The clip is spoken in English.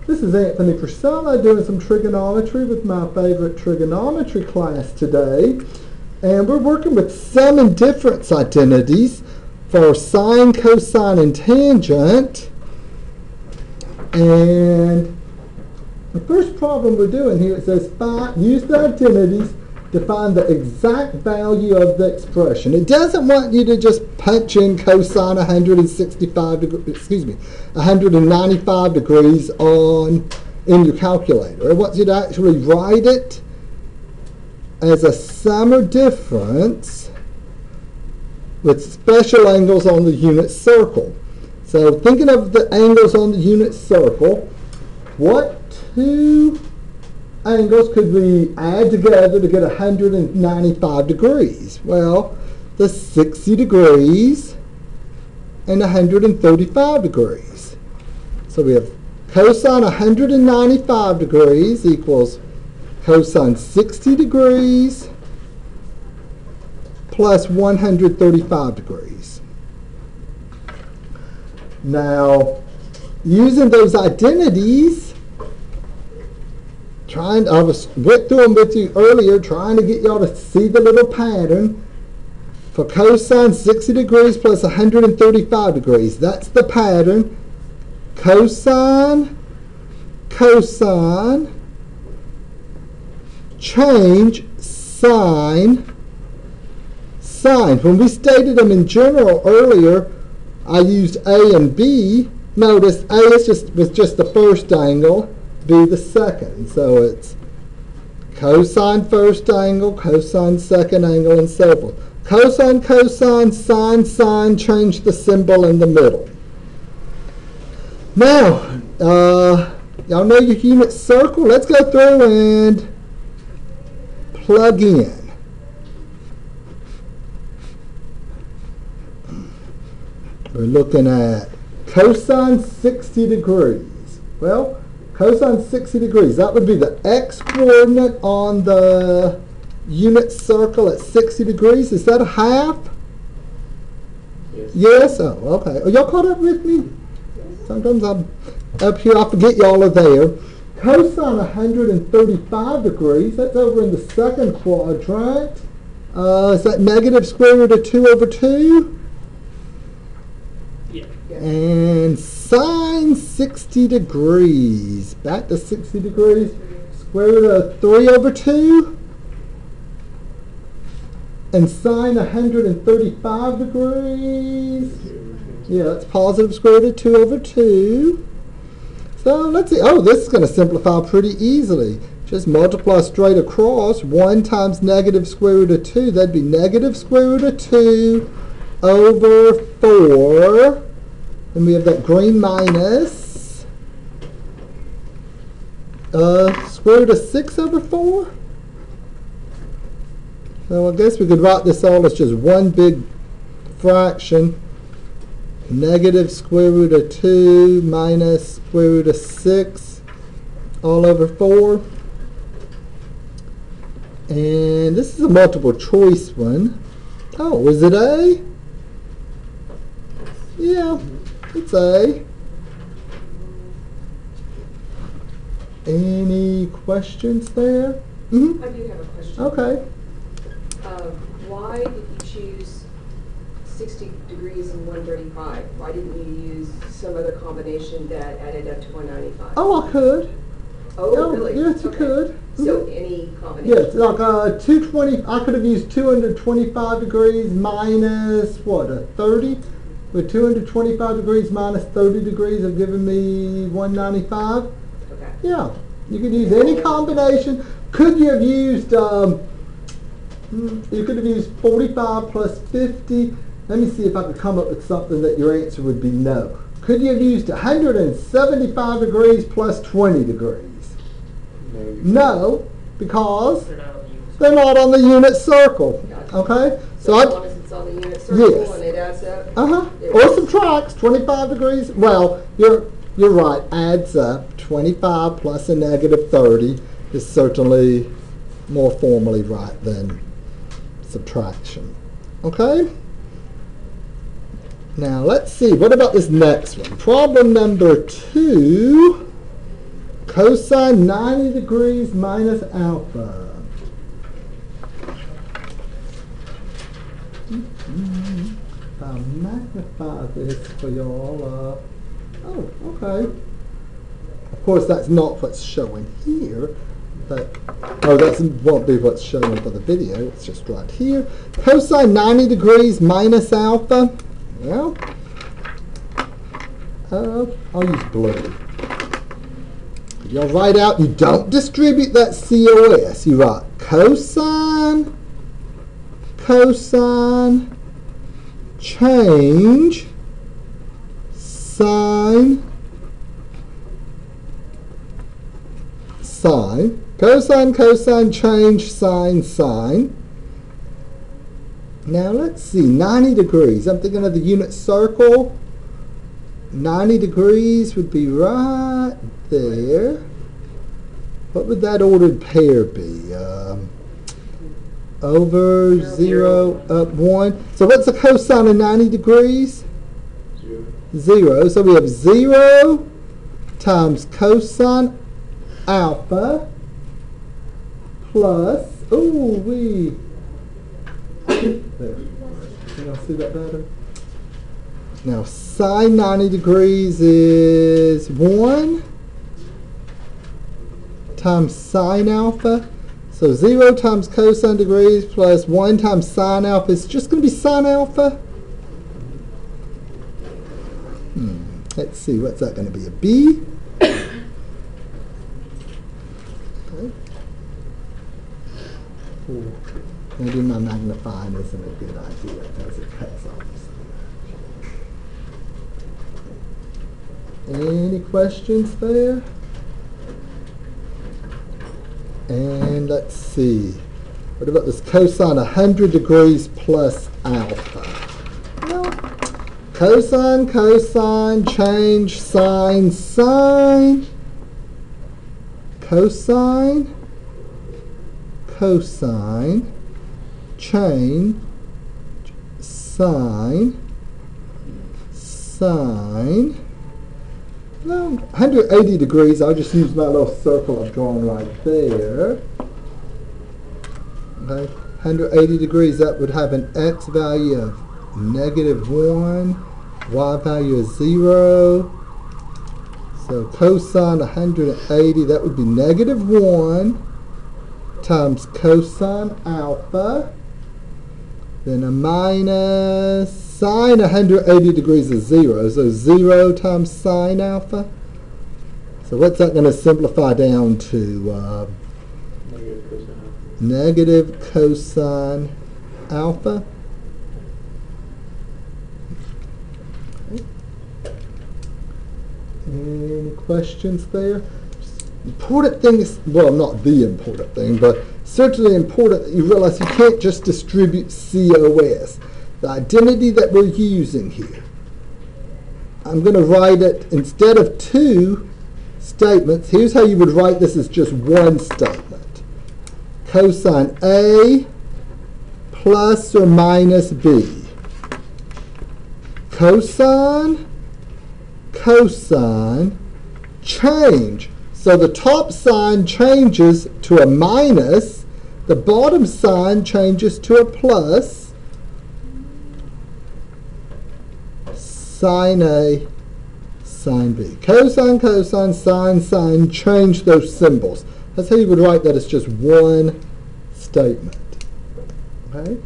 This is Anthony Priscilla doing some trigonometry with my favorite trigonometry class today. And we're working with sum and difference identities for sine, cosine, and tangent. And the first problem we're doing here, it says use the identities to find the exact value of the expression. It doesn't want you to just punch in cosine 195 degrees in your calculator. It wants you to actually write it as a sum or difference with special angles on the unit circle. So thinking of the angles on the unit circle, what two angles could we add together to get 195 degrees? Well, the 60 degrees and 135 degrees. So we have cosine 195 degrees equals cosine 60 degrees plus 135 degrees. Now, using those identities, I went through them with you earlier, trying to get y'all to see the little pattern. For cosine 60 degrees plus 135 degrees, that's the pattern. Cosine, cosine, change, sine, sine. When we stated them in general earlier, I used A and B. Notice A was just the first angle, B the second. So it's cosine first angle, cosine second angle, and so forth. Cosine, cosine, sine, sine, change the symbol in the middle. Now, y'all know your unit circle. Let's go through and plug in. We're looking at cosine 60 degrees. Well, cosine 60 degrees, that would be the x-coordinate on the unit circle at 60 degrees. Is that a half? Yes. Yes? Oh, okay. Are y'all caught up with me? Sometimes I'm up here, I forget y'all are there. Cosine 135 degrees, that's over in the second quadrant. Is that negative square root of 2 over 2? Yeah. And sine 60 degrees, back to 60 degrees, square root of 3 over 2. And sine 135 degrees, yeah, that's positive square root of 2 over 2. So let's see, oh, this is going to simplify pretty easily. Just multiply straight across. 1 times negative square root of 2, that'd be negative square root of 2 over 4. And we have that green minus. Square root of 6 over 4. So I guess we could write this all as just one big fraction. Negative square root of 2 minus square root of 6 all over 4. And this is a multiple choice one. Oh, is it A? Yeah, it's A. Any questions there? Mm-hmm. I do have a question. Okay. Why did you choose 60 degrees and 135? Why didn't you use some other combination that added up to 195? Oh, I could. Oh, really? Yes, you could. So Mhm. any combination? Yes, like 220. I could have used 225 degrees minus what, a 30? With 225 degrees minus 30 degrees have given me 195. Okay. Yeah, you could use any combination. Could you have used? You could have used 45 plus 50. Let me see if I could come up with something that your answer would be no. Could you have used 175 degrees plus 20 degrees? No, because they're not on the unit circle. Gotcha. Okay? So as long as it's on the unit circle Yes. and it adds up? Or subtracts 25 degrees. Well, you're right. Adds up. 25 plus a negative 30 is certainly more formally right than subtraction. Okay? Now let's see, what about this next one? Problem number 2, cosine 90 degrees minus alpha. I'll magnify this for y'all. Oh, okay. Of course, that's not what's showing here, but that won't be what's showing for the video. It's just right here. Cosine 90 degrees minus alpha. Well, I'll use blue. Y'all write out, you don't distribute that COS. You write cosine, change, sine, cosine, change, sine. Now let's see, 90 degrees. I'm thinking of the unit circle. 90 degrees would be right there. What would that ordered pair be? Over 0, up 1. So what's the cosine of 90 degrees? 0. So we have 0 times cosine alpha plus, there. Can y'all see that better? Now sine 90 degrees is 1 times sine alpha. So 0 times cosine degrees plus 1 times sine alpha is just going to be sine alpha. Let's see, what's that going to be? A B? Okay. Maybe my magnifying isn't a good idea because it cuts off. Any questions there? And let's see. What about this cosine 100 degrees plus alpha? Well, cosine, change, sine, cosine, change, sine. Well, 180 degrees, I'll just use my little circle I've drawn right there. Okay, 180 degrees, that would have an x value of -1, y value is 0. So cosine 180, that would be -1 times cosine alpha, then a minus sine 180 degrees is 0, so 0 times sine alpha. So what's that going to simplify down to? Negative cosine alpha. Okay. Any questions there? Important thing is, well, not the important thing, but certainly important that you realize you can't just distribute COS. The identity that we're using here, I'm going to write it, instead of 2 statements, here's how you would write this as just one statement. Cosine A plus or minus B. Cosine, change. So the top sign changes to a minus, the bottom sign changes to a plus. Sine A, sine B. Cosine, sine, change those symbols. That's how you would write that as just one statement. Okay?